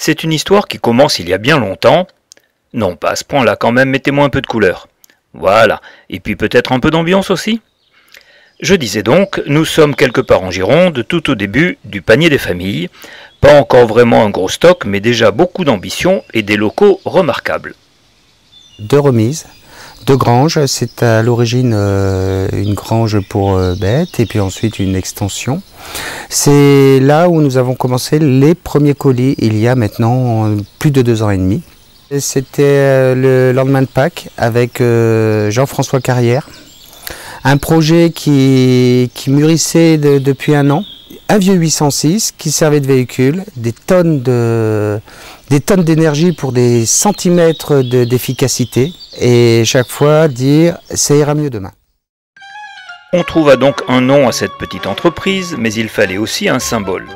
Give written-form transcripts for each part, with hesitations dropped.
C'est une histoire qui commence il y a bien longtemps. Non, pas à ce point-là quand même, mettez-moi un peu de couleur. Voilà, et puis peut-être un peu d'ambiance aussi. Je disais donc, nous sommes quelque part en Gironde, tout au début du panier des familles. Pas encore vraiment un gros stock, mais déjà beaucoup d'ambition et des locaux remarquables. Deux remises, deux granges. C'est à l'origine une grange pour bêtes et puis ensuite une extension. C'est là où nous avons commencé les premiers colis il y a maintenant plus de 2 ans et demi. C'était le lendemain de Pâques avec Jean-François Carrière. Un projet qui mûrissait depuis 1 an. Un vieux 806 qui servait de véhicule, des tonnes d'énergie pour des centimètres d'efficacité. Et chaque fois dire ça ira mieux demain. On trouva donc un nom à cette petite entreprise, mais il fallait aussi un symbole.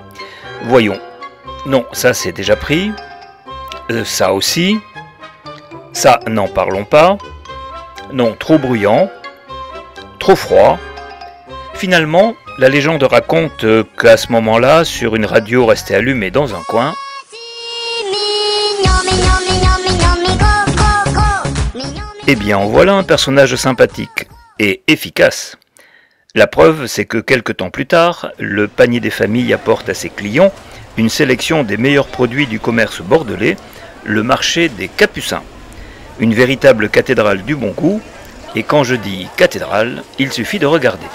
Voyons. Non, ça c'est déjà pris. Ça aussi. Ça, n'en parlons pas. Non, trop bruyant. Trop froid. Finalement, la légende raconte qu'à ce moment-là, sur une radio restée allumée dans un coin, eh bien en voilà un personnage sympathique et efficace. La preuve, c'est que quelque temps plus tard, le panier des familles apporte à ses clients une sélection des meilleurs produits du commerce bordelais, le marché des Capucins. Une véritable cathédrale du bon goût, et quand je dis cathédrale, il suffit de regarder.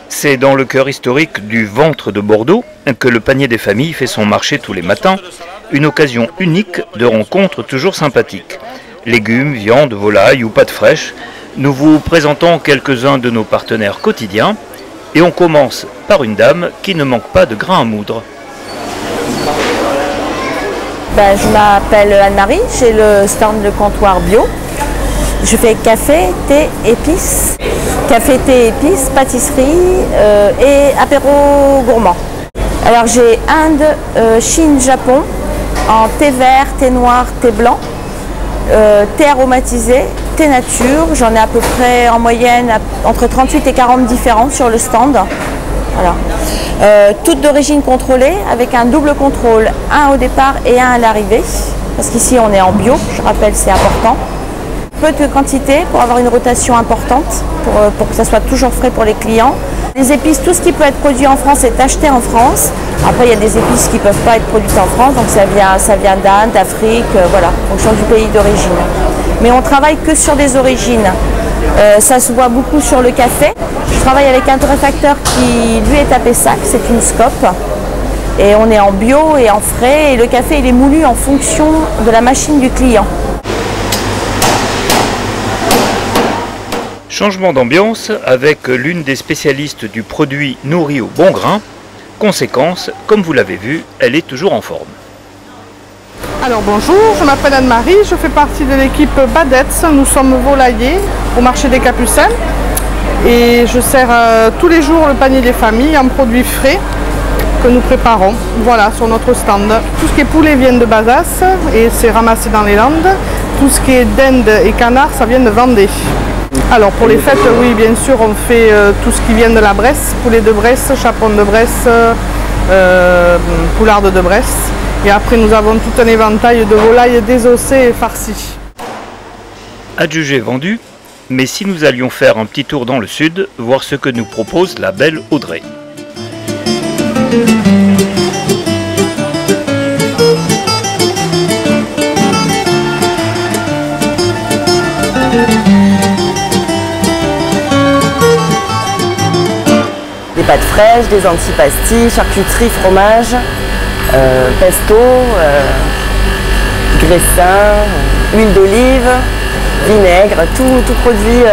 C'est dans le cœur historique du ventre de Bordeaux que le panier des familles fait son marché tous les matins, une occasion unique de rencontres toujours sympathiques. Légumes, viande, volailles ou pâtes fraîches, nous vous présentons quelques-uns de nos partenaires quotidiens et on commence par une dame qui ne manque pas de grains à moudre. Je m'appelle Anne-Marie, j'ai le stand Le Comptoir Bio. Je fais café, thé, épices. Café, thé, épices, pâtisserie et apéro gourmand. Alors j'ai Inde, Chine, Japon, en thé vert, thé noir, thé blanc, thé aromatisé, thé nature. J'en ai à peu près en moyenne entre 38 et 40 différents sur le stand. Voilà. Toutes d'origine contrôlée avec un double contrôle, un au départ et un à l'arrivée. Parce qu'ici on est en bio, je rappelle c'est important. Peu de quantité pour avoir une rotation importante, pour que ça soit toujours frais pour les clients. Les épices, tout ce qui peut être produit en France est acheté en France. Après il y a des épices qui ne peuvent pas être produites en France, donc ça vient d'Inde, d'Afrique, voilà, en fonction du pays d'origine. Mais on travaille que sur des origines. Ça se voit beaucoup sur le café. Je travaille avec un torréfacteur qui lui est à Pessac, c'est une scope. Et on est en bio et en frais et le café il est moulu en fonction de la machine du client. Changement d'ambiance avec l'une des spécialistes du produit nourri au bon grain. Conséquence, comme vous l'avez vu, elle est toujours en forme. Alors bonjour, je m'appelle Anne-Marie, je fais partie de l'équipe Badets. Nous sommes volaillers au marché des Capucins et je sers tous les jours le panier des familles en produits frais que nous préparons, voilà, sur notre stand. Tout ce qui est poulet vient de Bazas et c'est ramassé dans les Landes. Tout ce qui est dinde et canard, ça vient de Vendée. Alors pour les fêtes, oui, bien sûr, on fait tout ce qui vient de la Bresse, poulet de Bresse, chapon de Bresse, poularde de Bresse. Et après, nous avons tout un éventail de volailles désossées et farcies. Adjugé vendu, mais si nous allions faire un petit tour dans le sud, voir ce que nous propose la belle Audrey. Des pâtes fraîches, des antipastilles, charcuterie, fromage, pesto, graissin, huile d'olive, vinaigre, tout produit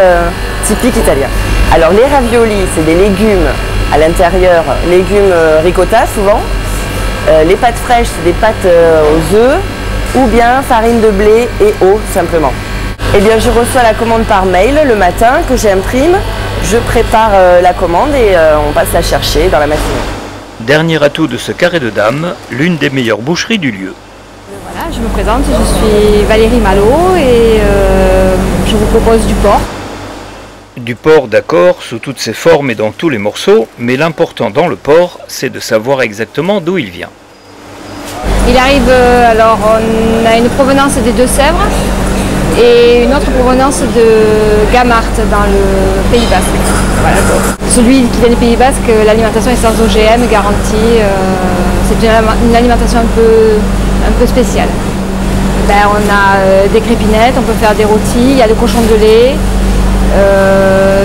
typique italien. Alors les raviolis, c'est des légumes à l'intérieur, légumes ricotta souvent. Les pâtes fraîches, c'est des pâtes aux œufs ou bien farine de blé et eau simplement. Eh bien je reçois la commande par mail le matin que j'imprime. Je prépare la commande et on passe la chercher dans la matinée. Dernier atout de ce carré de dames, l'une des meilleures boucheries du lieu. Voilà, je me présente, je suis Valérie Malo et je vous propose du porc. Du porc, d'accord, sous toutes ses formes et dans tous les morceaux, mais l'important dans le porc, c'est de savoir exactement d'où il vient. Il arrive, alors on a une provenance des Deux-Sèvres et une autre provenance de Gamart dans le Pays Basque. Voilà. Celui qui vient du Pays Basque, l'alimentation est sans OGM, garantie. C'est une alimentation un peu spéciale. Ben, on a des crépinettes, on peut faire des rôtis, il y a le cochon de lait.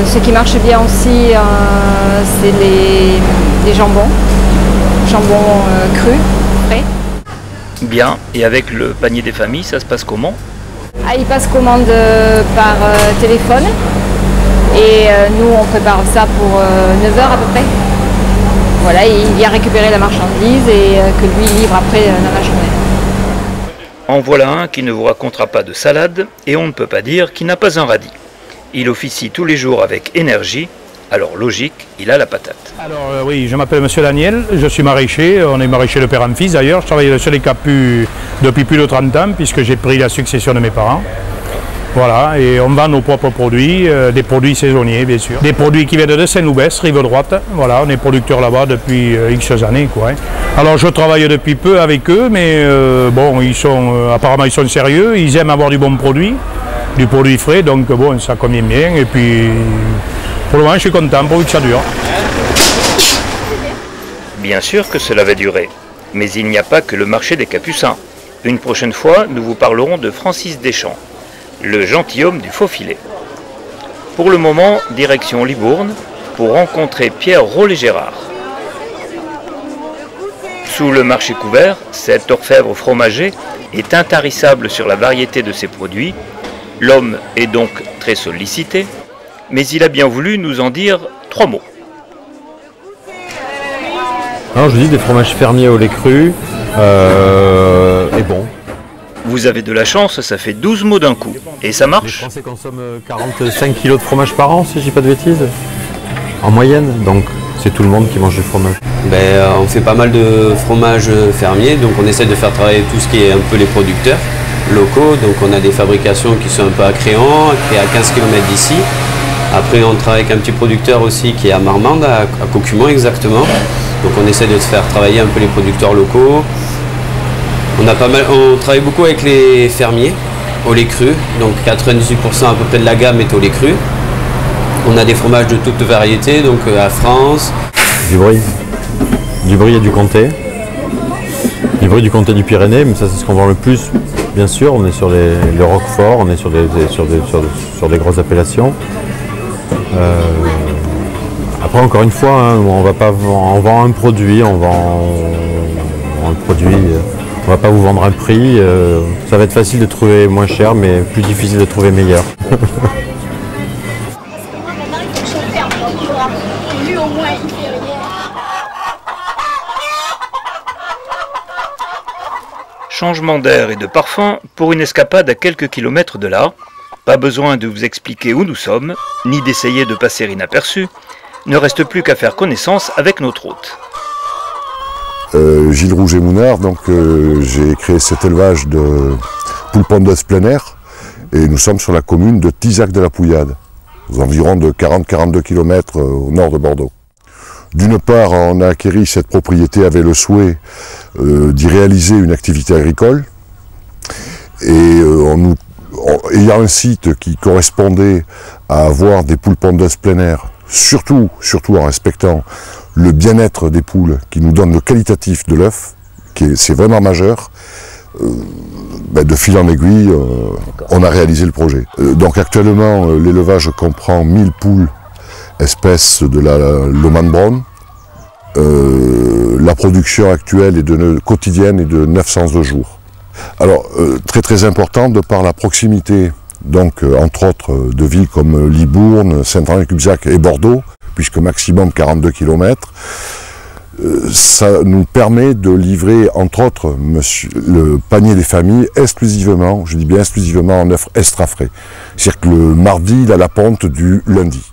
Ce qui marche bien aussi, c'est les jambons crus, frais. Bien, et avec le panier des familles, ça se passe comment? Ah, il passe commande par téléphone et nous on prépare ça pour 9 h à peu près. Voilà, il vient récupérer la marchandise et que lui livre après dans la journée. En voilà un qui ne vous racontera pas de salade et on ne peut pas dire qu'il n'a pas un radis. Il officie tous les jours avec énergie, alors logique, il a la patate. Alors oui, je m'appelle Monsieur Daniel, je suis maraîcher, on est maraîcher de père en fils d'ailleurs. Je travaille sur les capus depuis plus de 30 ans puisque j'ai pris la succession de mes parents. Voilà, et on vend nos propres produits, des produits saisonniers bien sûr. Des produits qui viennent de Saint-Loubès, rive droite. Voilà, on est producteur là-bas depuis X années, quoi. Alors je travaille depuis peu avec eux, mais bon, apparemment ils sont sérieux, ils aiment avoir du bon produit, du produit frais, donc bon, ça convient bien. Et puis, pour le moment, je suis content, pourvu que ça dure. Bien sûr que cela va durer, mais il n'y a pas que le marché des Capucins. Une prochaine fois, nous vous parlerons de Francis Deschamps, le gentilhomme du faux filet. Pour le moment, direction Libourne, pour rencontrer Pierre Rollet-Gérard. Sous le marché couvert, cet orfèvre fromager est intarissable sur la variété de ses produits. L'homme est donc très sollicité, mais il a bien voulu nous en dire 3 mots. Alors je dis des fromages fermiers au lait cru et bon. Vous avez de la chance, ça fait 12 mots d'un coup. Et ça Les marche? Français consomment 45 kg de fromage par an, si je dis pas de bêtises, en moyenne, donc c'est tout le monde qui mange du fromage. On fait pas mal de fromages fermiers, donc on essaie de faire travailler tout ce qui est un peu les producteurs locaux. Donc on a des fabrications qui sont un peu à Créon, à 15 km d'ici. Après on travaille avec un petit producteur aussi qui est à Marmande, à Cocumont exactement. Donc on essaie de faire travailler un peu les producteurs locaux. On travaille beaucoup avec les fermiers au lait cru, donc 98% à peu près de la gamme est au lait cru. On a des fromages de toutes variétés, donc à France. Du brie et du comté. Du brie du comté du Pyrénées, mais ça c'est ce qu'on vend le plus, bien sûr. On est sur le Roquefort, on est sur des grosses appellations. Après encore une fois, hein, on vend un produit, on va pas vous vendre un prix. Ça va être facile de trouver moins cher, mais plus difficile de trouver meilleur. Changement d'air et de parfum pour une escapade à quelques kilomètres de là. Pas besoin de vous expliquer où nous sommes, ni d'essayer de passer inaperçu. Ne reste plus qu'à faire connaissance avec notre hôte. Gilles Rouget-Mounard, donc j'ai créé cet élevage de poules pondeuses plein air et nous sommes sur la commune de Tisac de la Pouillade, aux environs de 40-42 km au nord de Bordeaux. D'une part, on a acquis cette propriété avec le souhait d'y réaliser une activité agricole et ayant un site qui correspondait à avoir des poules pondeuses plein air, surtout en respectant le bien-être des poules qui nous donne le qualitatif de l'œuf, c'est vraiment majeur. De fil en aiguille, on a réalisé le projet. Donc actuellement, l'élevage comprend 1000 poules espèces de la Lohmann Brown. La production actuelle quotidienne est de 900 œufs jour. Alors, très important, de par la proximité, donc entre autres de villes comme Libourne, Saint-Henri-Cubzac et Bordeaux, puisque maximum 42 km, ça nous permet de livrer, entre autres, le panier des familles exclusivement, je dis bien exclusivement, en œufs extra frais. C'est-à-dire que le mardi, il a la ponte du lundi.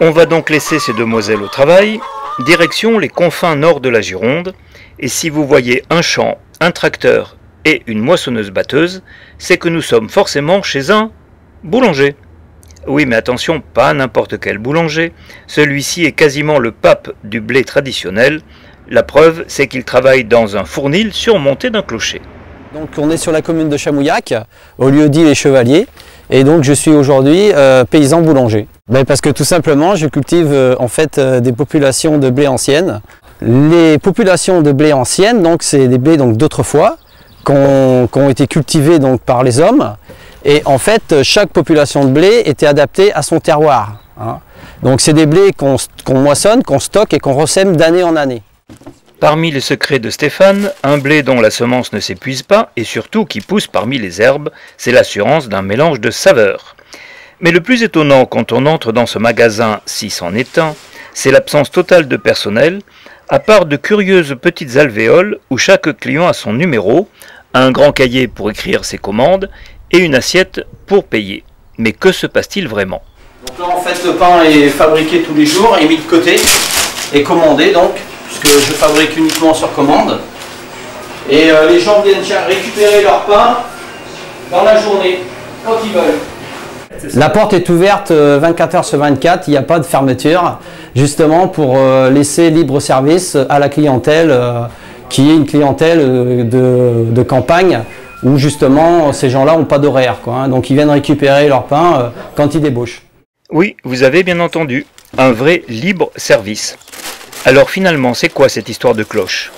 On va donc laisser ces demoiselles au travail, direction les confins nord de la Gironde, et si vous voyez un champ, un tracteur et une moissonneuse-batteuse, c'est que nous sommes forcément chez un boulanger. Oui, mais attention, pas n'importe quel boulanger. Celui-ci est quasiment le pape du blé traditionnel. La preuve, c'est qu'il travaille dans un fournil surmonté d'un clocher. Donc on est sur la commune de Chamouillac, au lieu-dit Les Chevaliers, et donc je suis aujourd'hui paysan boulanger. Parce que tout simplement, je cultive en fait des populations de blé anciennes. Les populations de blé anciennes, donc c'est des blés d'autrefois, qui ont été cultivés donc par les hommes. Et en fait, chaque population de blé était adaptée à son terroir. Hein. Donc c'est des blés qu'on moissonne, qu'on stocke et qu'on ressème d'année en année. Parmi les secrets de Stéphane, un blé dont la semence ne s'épuise pas et surtout qui pousse parmi les herbes, c'est l'assurance d'un mélange de saveurs. Mais le plus étonnant quand on entre dans ce magasin, si c'en est un, c'est l'absence totale de personnel, à part de curieuses petites alvéoles où chaque client a son numéro, un grand cahier pour écrire ses commandes et une assiette pour payer. Mais que se passe-t-il vraiment? Donc là en fait le pain est fabriqué tous les jours, est mis de côté, et commandé donc, puisque je fabrique uniquement sur commande. Et les gens viennent récupérer leur pain dans la journée, quand ils veulent. La porte est ouverte 24 heures sur 24, il n'y a pas de fermeture, justement pour laisser libre service à la clientèle, qui est une clientèle de campagne, où justement ces gens-là n'ont pas d'horaire, hein, donc ils viennent récupérer leur pain quand ils débauchent. Oui, vous avez bien entendu, un vrai libre service. Alors finalement, c'est quoi cette histoire de cloche?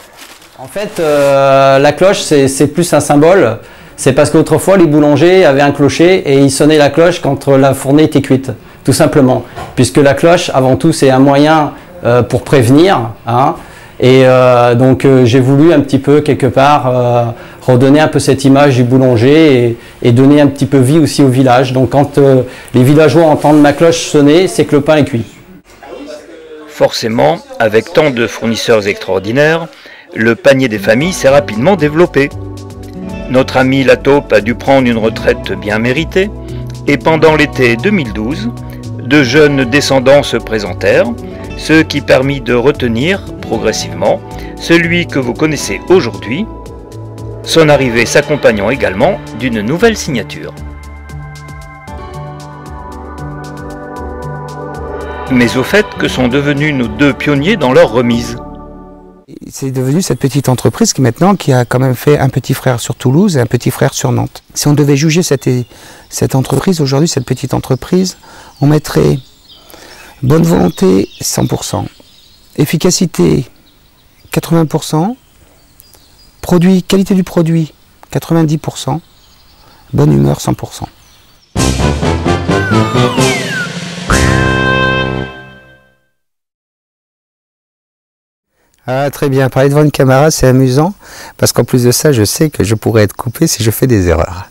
En fait, la cloche, c'est plus un symbole. C'est parce qu'autrefois, les boulangers avaient un clocher et ils sonnaient la cloche quand la fournée était cuite, tout simplement. Puisque la cloche, avant tout, c'est un moyen pour prévenir. Hein, et donc, j'ai voulu un petit peu, quelque part, redonner un peu cette image du boulanger et donner un petit peu vie aussi au village. Donc, quand les villageois entendent ma cloche sonner, c'est que le pain est cuit. Forcément, avec tant de fournisseurs extraordinaires, le panier des familles s'est rapidement développé. Notre ami la taupe a dû prendre une retraite bien méritée, et pendant l'été 2012, de jeunes descendants se présentèrent, ce qui permit de retenir, progressivement, celui que vous connaissez aujourd'hui, son arrivée s'accompagnant également d'une nouvelle signature. Mais au fait, que sont devenus nos deux pionniers dans leur remise? C'est devenu cette petite entreprise qui a quand même fait un petit frère sur Toulouse et un petit frère sur Nantes. Si on devait juger cette entreprise aujourd'hui, cette petite entreprise, on mettrait bonne volonté 100%, efficacité 80%, qualité du produit 90%, bonne humeur 100%. Ah, très bien, parler devant une caméra c'est amusant, parce qu'en plus de ça je sais que je pourrais être coupé si je fais des erreurs.